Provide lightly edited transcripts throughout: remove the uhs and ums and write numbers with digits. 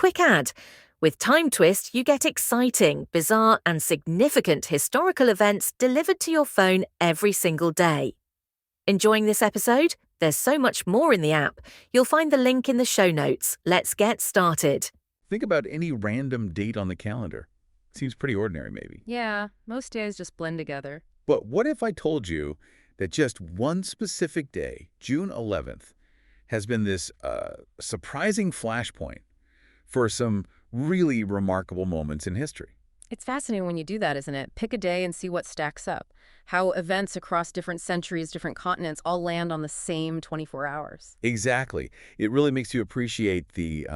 quick ad. With Time Twist, you get exciting, bizarre, and significant historical events delivered to your phone every single day. Enjoying this episode? There's so much more in the app. You'll find the link in the show notes. Let's get started. Think about any random date on the calendar. Seems pretty ordinary, maybe. Yeah, most days just blend together. But what if I told you that just one specific day, June 11th, has been this surprising flashpoint for some really remarkable moments in history? It's fascinating when you do that, isn't it? Pick a day and see what stacks up. How events across different centuries, different continents all land on the same 24 hours. Exactly. It really makes you appreciate the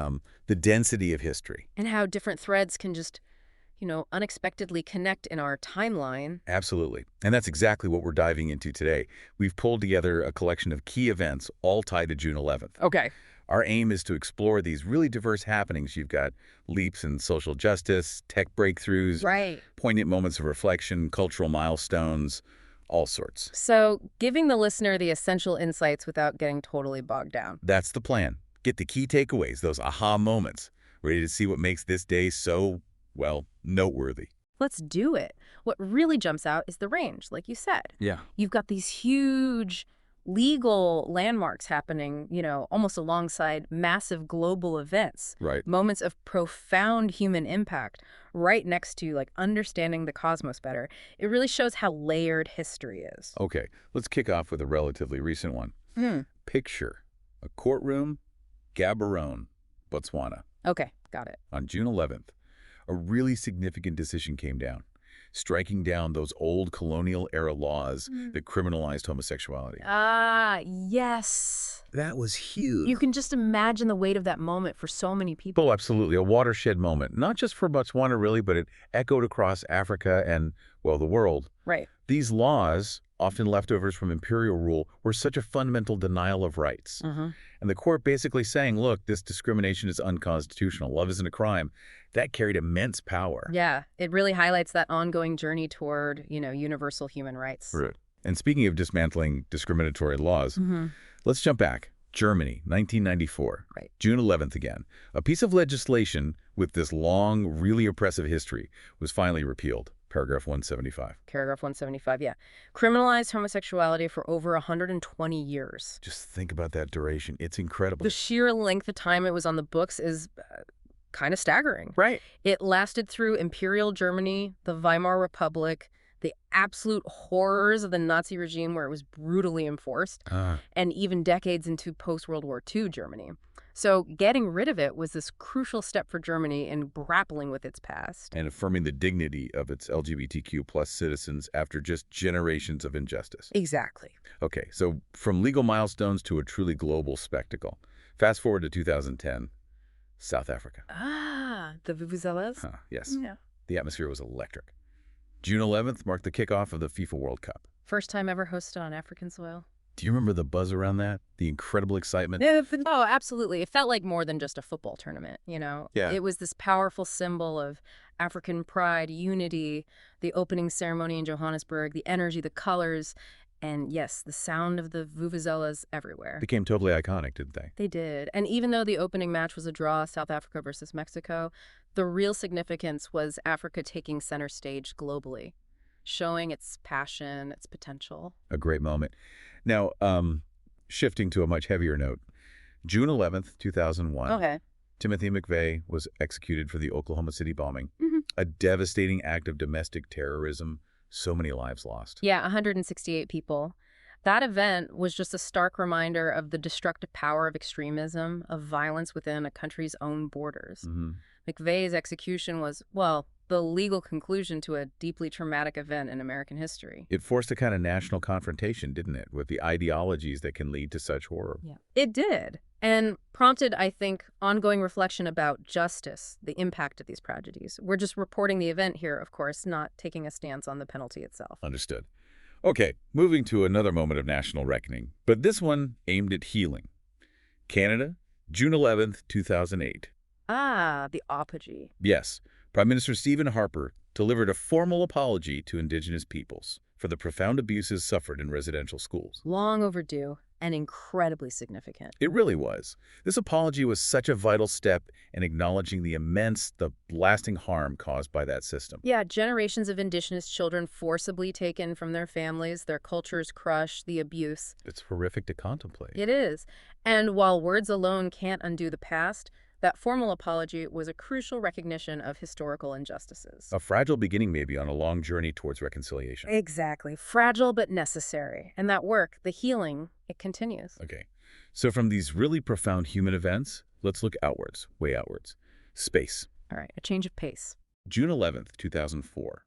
density of history. And how different threads can just, unexpectedly connect in our timeline. Absolutely. And that's exactly what we're diving into today. We've pulled together a collection of key events all tied to June 11th. Okay. Our aim is to explore these really diverse happenings. You've got leaps in social justice, tech breakthroughs, Right. poignant moments of reflection, cultural milestones, all sorts. So, giving the listener the essential insights without getting totally bogged down. That's the plan. Get the key takeaways, those aha moments. Ready to see what makes this day so, well, noteworthy. Let's do it. What really jumps out is the range, like you said. Yeah. You've got these huge legal landmarks happening, almost alongside massive global events. Right. Moments of profound human impact right next to, understanding the cosmos better. It really shows how layered history is. Okay, let's kick off with a relatively recent one. Picture a courtroom, Gaborone, Botswana. Okay, got it. On June 11th, a really significant decision came down, striking down those old colonial-era laws that criminalized homosexuality. Ah, yes. That was huge. You can just imagine the weight of that moment for so many people. Oh, absolutely. A watershed moment. Not just for Botswana, really, but it echoed across Africa and, well, the world. Right. These laws, often leftovers from imperial rule, were such a fundamental denial of rights. And the court basically saying, look, this discrimination is unconstitutional. Love isn't a crime. That carried immense power. Yeah, it really highlights that ongoing journey toward, universal human rights. Right. And speaking of dismantling discriminatory laws, let's jump back. Germany, 1994. Right. June 11th again. A piece of legislation with this long, really oppressive history was finally repealed. Paragraph 175. Paragraph 175, yeah. Criminalized homosexuality for over 120 years. Just think about that duration. It's incredible. The sheer length of time it was on the books is kind of staggering. Right. It lasted through Imperial Germany, the Weimar Republic, the absolute horrors of the Nazi regime where it was brutally enforced, and even decades into post-World War II Germany. So getting rid of it was this crucial step for Germany in grappling with its past. And affirming the dignity of its LGBTQ plus citizens after just generations of injustice. Exactly. Okay, so from legal milestones to a truly global spectacle. Fast forward to 2010, South Africa. Ah, the vuvuzelas? Yes. Yeah. The atmosphere was electric. June 11th marked the kickoff of the FIFA World Cup. First time ever hosted on African soil. Do you remember the buzz around that? The incredible excitement? Oh, absolutely. It felt like more than just a football tournament, Yeah. It was this powerful symbol of African pride, unity, the opening ceremony in Johannesburg, the energy, the colors, and yes, the sound of the vuvuzelas everywhere. Became totally iconic, didn't they? They did. And even though the opening match was a draw, South Africa versus Mexico, the real significance was Africa taking center stage globally, showing its passion, its potential. A great moment. Now, shifting to a much heavier note, June 11th, 2001, Okay. Timothy McVeigh was executed for the Oklahoma City bombing, Mhm. a devastating act of domestic terrorism, so many lives lost. Yeah, 168 people. That event was just a stark reminder of the destructive power of extremism, of violence within a country's own borders. McVeigh's execution was, well, the legal conclusion to a deeply traumatic event in American history. It forced a kind of national confrontation, didn't it, with the ideologies that can lead to such horror. Yeah, it did. And prompted, I think, ongoing reflection about justice, the impact of these tragedies. We're just reporting the event here, of course, not taking a stance on the penalty itself. Understood. Okay, moving to another moment of national reckoning, but this one aimed at healing. Canada, June 11th, 2008. Ah, the apogee. Yes, Prime Minister Stephen Harper delivered a formal apology to Indigenous peoples for the profound abuses suffered in residential schools. Long overdue. and incredibly significant. It really was. This apology was such a vital step in acknowledging the lasting harm caused by that system. Yeah, generations of indigenous children forcibly taken from their families, their cultures crushed, the abuse. It's horrific to contemplate. It is. And while words alone can't undo the past, that formal apology was a crucial recognition of historical injustices. A fragile beginning maybe on a long journey towards reconciliation. Exactly. Fragile but necessary. And that work, the healing, it continues. Okay. So from these really profound human events, let's look outwards, way outwards. Space. All right, a change of pace. June 11th, 2004.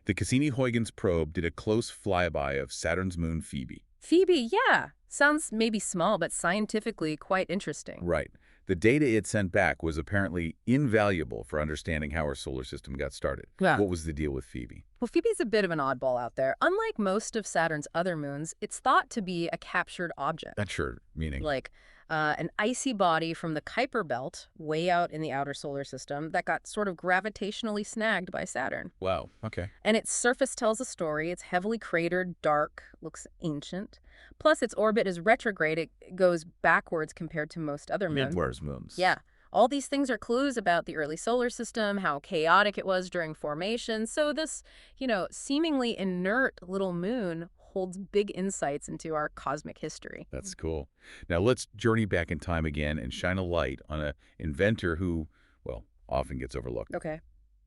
The Cassini-Huygens probe did a close flyby of Saturn's moon Phoebe. Phoebe, yeah. Sounds maybe small, but scientifically quite interesting. Right. The data it sent back was apparently invaluable for understanding how our solar system got started. Yeah. What was the deal with Phoebe? Well, Phoebe's a bit of an oddball out there. Unlike most of Saturn's other moons, it's thought to be a captured object. Not sure, meaning? Like an icy body from the Kuiper Belt, way out in the outer solar system, that got sort of gravitationally snagged by Saturn. Wow, okay. And its surface tells a story. It's heavily cratered, dark, looks ancient. Plus, its orbit is retrograde. It goes backwards compared to most other moons. Midwars moons. Yeah. All these things are clues about the early solar system, how chaotic it was during formation. So this, seemingly inert little moon holds big insights into our cosmic history. That's cool. Now let's journey back in time again and shine a light on an inventor who, well, often gets overlooked. Okay.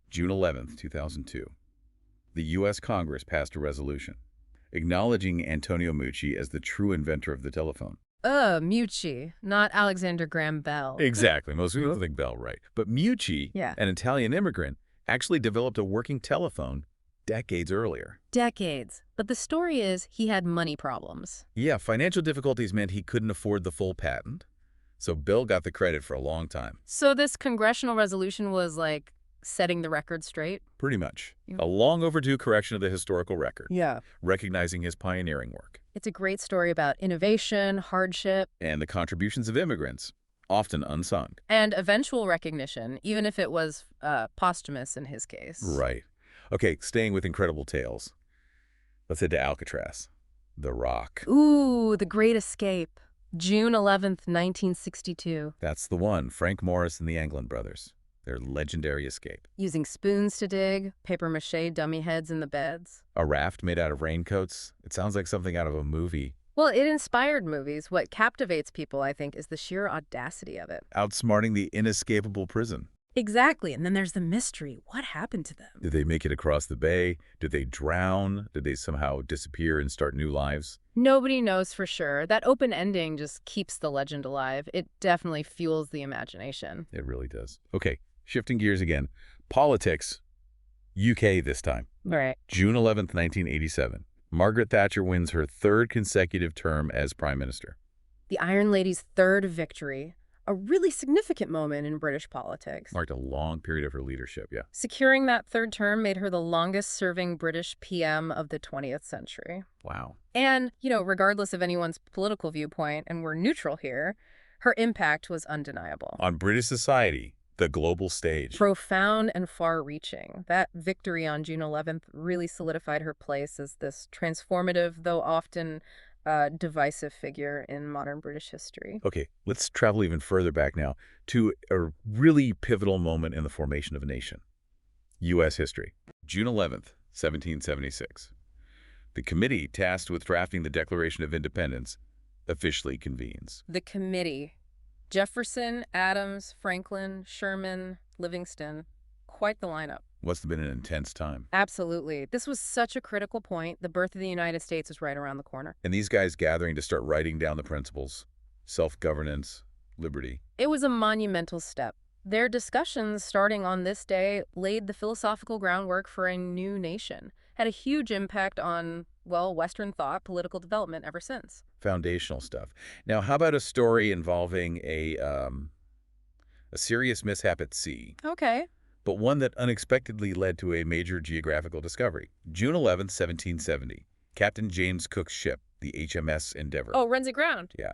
June 11th, 2002. The U.S. Congress passed a resolution acknowledging Antonio Meucci as the true inventor of the telephone. Meucci, not Alexander Graham Bell. Exactly. Most people think Bell, right? But Meucci, Yeah. an Italian immigrant, actually developed a working telephone decades earlier. Decades. But the story is he had money problems. Yeah, financial difficulties meant he couldn't afford the full patent, so Bell got the credit for a long time. So this congressional resolution was like setting the record straight? Pretty much. Yeah. A long overdue correction of the historical record, Yeah. recognizing his pioneering work. It's a great story about innovation, hardship, And the contributions of immigrants, often unsung. and eventual recognition, even if it was posthumous in his case. Right. Okay, staying with incredible tales. Let's head to Alcatraz. The Rock. Ooh, The Great Escape. June 11th, 1962. That's the one. Frank Morris and the Anglin brothers. Their legendary escape. Using spoons to dig, papier-mâché dummy heads in the beds. A raft made out of raincoats. It sounds like something out of a movie. Well, it inspired movies. What captivates people, I think, is the sheer audacity of it. Outsmarting the inescapable prison. Exactly. And then there's the mystery. What happened to them? Did they make it across the bay? Did they drown? Did they somehow disappear and start new lives? Nobody knows for sure. That open ending just keeps the legend alive. It definitely fuels the imagination. It really does. Okay, shifting gears again. Politics. UK this time. Right. June 11th, 1987. Margaret Thatcher wins her third consecutive term as Prime Minister. The Iron Lady's third victory. A really significant moment in British politics. Marked a long period of her leadership, yeah. Securing that third term made her the longest-serving British PM of the 20th century. Wow. And, regardless of anyone's political viewpoint, and we're neutral here, her impact was undeniable. On British society, the global stage. Profound and far-reaching. That victory on June 11th really solidified her place as this transformative, though often divisive figure in modern British history. Okay, let's travel even further back now to a really pivotal moment in the formation of a nation. U.S. history. June 11th, 1776. The committee tasked with drafting the Declaration of Independence officially convenes. The committee. Jefferson, Adams, Franklin, Sherman, Livingston. Quite the lineup. Must have been an intense time. Absolutely. This was such a critical point. The birth of the United States was right around the corner. And these guys gathering to start writing down the principles. Self-governance, liberty. It was a monumental step. Their discussions, starting on this day, laid the philosophical groundwork for a new nation. Had a huge impact on, Western thought, political development ever since. Foundational stuff. Now, how about a story involving a serious mishap at sea? Okay. But one that unexpectedly led to a major geographical discovery. June 11th, 1770. Captain James Cook's ship, the HMS Endeavour. Oh, runs aground. Yeah.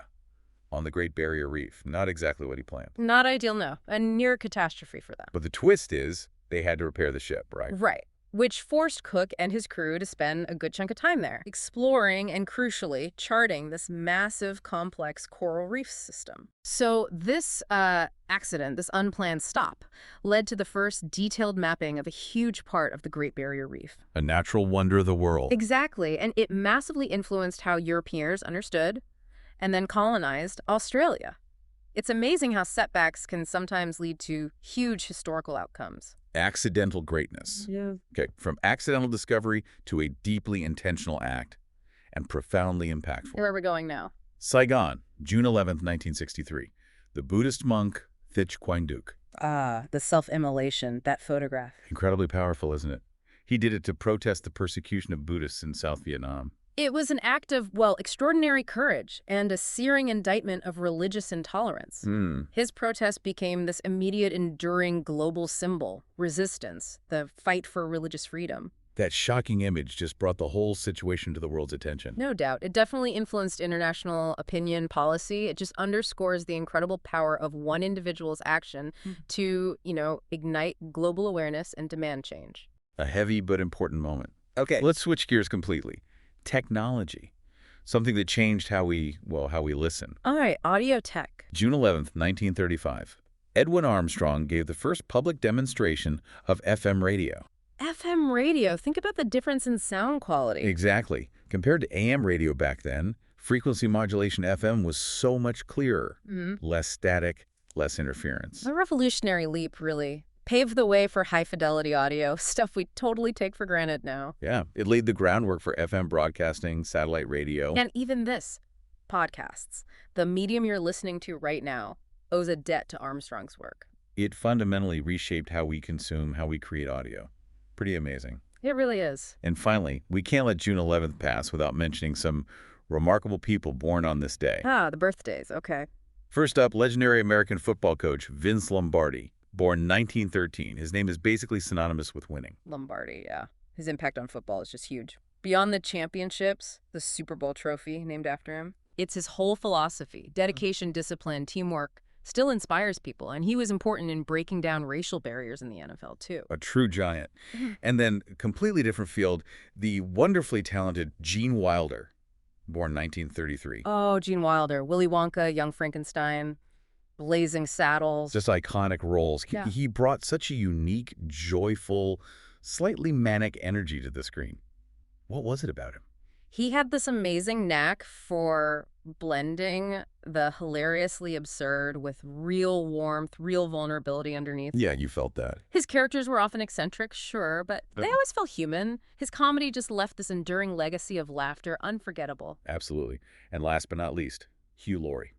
On the Great Barrier Reef. Not exactly what he planned. Not ideal, no. A near catastrophe for them. But the twist is they had to repair the ship, right? Right. which forced Cook and his crew to spend a good chunk of time there, exploring and, crucially, charting this massive, complex coral reef system. So this accident, this unplanned stop, led to the first detailed mapping of a huge part of the Great Barrier Reef. A natural wonder of the world. Exactly, and it massively influenced how Europeans understood and then colonized Australia. It's amazing how setbacks can sometimes lead to huge historical outcomes. Accidental greatness. Yeah. Okay, from accidental discovery to a deeply intentional act and profoundly impactful. Where are we going now? Saigon, June 11th, 1963. The Buddhist monk Thich Quang Duc. Ah, the self-immolation, that photograph. Incredibly powerful, isn't it? He did it to protest the persecution of Buddhists in South Vietnam. It was an act of, well, extraordinary courage and a searing indictment of religious intolerance. His protest became this immediate, enduring global symbol, resistance, the fight for religious freedom. That shocking image just brought the whole situation to the world's attention. No doubt. It definitely influenced international opinion policy. It just underscores the incredible power of one individual's action to, ignite global awareness and demand change. A heavy but important moment. Okay. Let's switch gears completely. Technology. Something that changed how we listen. All right, audio tech. June 11th, 1935. Edwin Armstrong gave the first public demonstration of FM radio. FM radio. Think about the difference in sound quality. Exactly. Compared to AM radio back then, frequency modulation FM was so much clearer. Less static, less interference. A revolutionary leap, really. Paved the way for high-fidelity audio, stuff we totally take for granted now. Yeah, it laid the groundwork for FM broadcasting, satellite radio. And even this, podcasts, the medium you're listening to right now, owes a debt to Armstrong's work. It fundamentally reshaped how we consume, how we create audio. Pretty amazing. It really is. And finally, we can't let June 11th pass without mentioning some remarkable people born on this day. Ah, the birthdays, okay. First up, legendary American football coach Vince Lombardi. Born 1913. His name is basically synonymous with winning. Lombardi, yeah. His impact on football is just huge. Beyond the championships, the Super Bowl trophy named after him, it's his whole philosophy, dedication, discipline, teamwork, still inspires people. And he was important in breaking down racial barriers in the NFL, too. A true giant. And then, completely different field, the wonderfully talented Gene Wilder, born 1933. Oh, Gene Wilder. Willy Wonka, Young Frankenstein. Blazing Saddles. Just iconic roles. Yeah. He brought such a unique, joyful, slightly manic energy to the screen. What was it about him? He had this amazing knack for blending the hilariously absurd with real warmth, real vulnerability underneath. Yeah, you felt that. His characters were often eccentric, sure, but they always felt human. His comedy just left this enduring legacy of laughter, unforgettable. Absolutely. And last but not least, Hugh Laurie.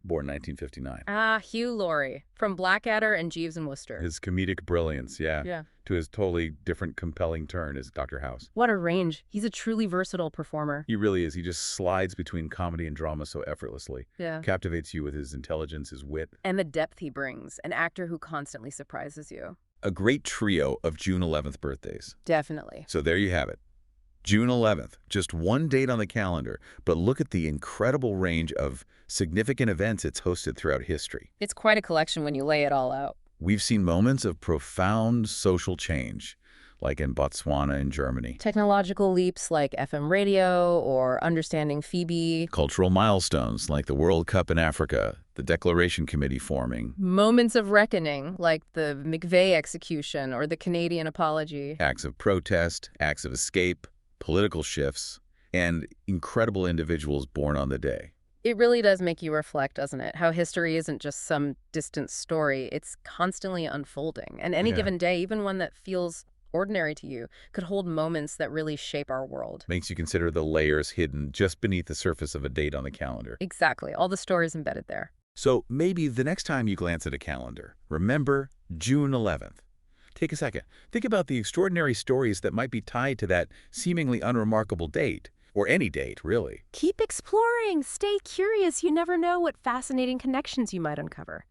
Born 1959. Ah, Hugh Laurie, from Blackadder and Jeeves and Wooster. His comedic brilliance, Yeah. to his totally different, compelling turn as Dr. House. What a range. He's a truly versatile performer. He really is. He just slides between comedy and drama so effortlessly. Yeah. Captivates you with his intelligence, his wit. And the depth he brings, an actor who constantly surprises you. A great trio of June 11th birthdays. Definitely. So there you have it. June 11th, just one date on the calendar, but look at the incredible range of significant events it's hosted throughout history. It's quite a collection when you lay it all out. We've seen moments of profound social change, like in Botswana and Germany. Technological leaps like FM radio or understanding Phoebe. Cultural milestones like the World Cup in Africa, the Declaration Committee forming. Moments of reckoning like the McVeigh execution or the Canadian apology. Acts of protest, acts of escape, political shifts, and incredible individuals born on the day. It really does make you reflect, doesn't it? How history isn't just some distant story. It's constantly unfolding. And any given day, even one that feels ordinary to you, could hold moments that really shape our world. Makes you consider the layers hidden just beneath the surface of a date on the calendar. Exactly. All the stories embedded there. So maybe the next time you glance at a calendar, remember June 11th. Take a second. Think about the extraordinary stories that might be tied to that seemingly unremarkable date. Or any date, really. Keep exploring. Stay curious. You never know what fascinating connections you might uncover.